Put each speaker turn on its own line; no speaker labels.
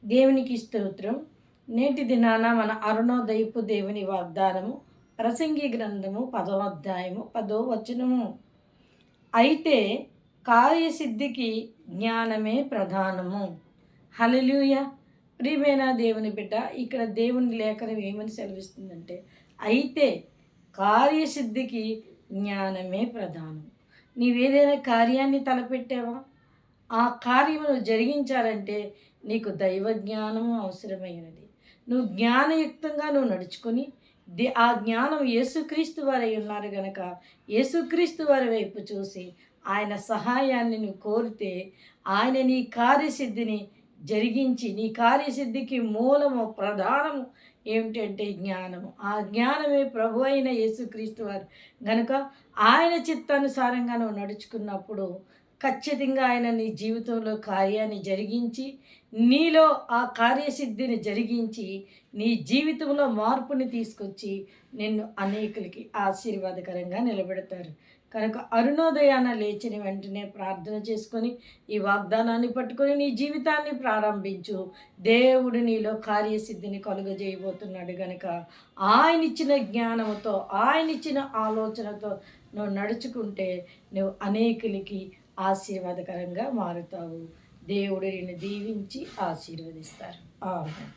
దేవునికి స్తోత్రం. నేటి దినాన మన అరుణోదయపు దేవుని వాగ్దానము ప్రసంగి గ్రంథము 10వ అధ్యాయము 10వ వచనము. అయితే కార్యసిద్ధికి జ్ఞానమే ప్రధానము. హల్లెలూయా. ప్రియమైన దేవుని బిడ్డ, ఇక్కడ దేవుని లేఖనం ఏమని సెలవిస్తుందంటే, అయితే కార్యసిద్ధికి జ్ఞానమే ప్రధానం. నీవేదైనా కార్యాన్ని తలపెట్టావా? ఆ కార్యమును జరిగించాలంటే నీకు దైవ జ్ఞానము అవసరమైనది. నువ్వు జ్ఞానయుక్తంగా నడుచుకొని ఆ జ్ఞానం యేసుక్రీస్తు వారై ఉన్నారు గనక యేసుక్రీస్తు వారి వైపు చూసి ఆయన సహాయాన్ని నువ్వు కోరితే ఆయన నీ కార్యసిద్ధిని జరిగించి, నీ కార్యసిద్ధికి మూలము ప్రధానము ఏమిటంటే జ్ఞానము. ఆ జ్ఞానమే ప్రభు అయిన యేసుక్రీస్తు వారు గనుక ఆయన చిత్తానుసారంగా నువ్వు నడుచుకున్నప్పుడు ఖచ్చితంగా ఆయన నీ జీవితంలో కార్యాన్ని జరిగించి, నీలో ఆ కార్యసిద్ధిని జరిగించి, నీ జీవితంలో మార్పుని తీసుకొచ్చి నిన్ను అనేకులకి ఆశీర్వాదకరంగా నిలబెడతారు. కనుక అరుణోదయాన లేచిన వెంటనే ప్రార్థన చేసుకొని ఈ వాగ్దానాన్ని పట్టుకొని నీ జీవితాన్ని ప్రారంభించు. దేవుడు నీలో కార్యసిద్ధిని కలుగజేయబోతున్నాడు గనుక ఆయన ఇచ్చిన జ్ఞానంతో, ఆయన ఇచ్చిన ఆలోచనతో నువ్వు నడుచుకుంటే నువ్వు అనేకులకి ఆశీర్వాదకరంగా మారుతావు. దేవుడు నిన్ను దీవించి ఆశీర్వదిస్తారు. ఆమేన్.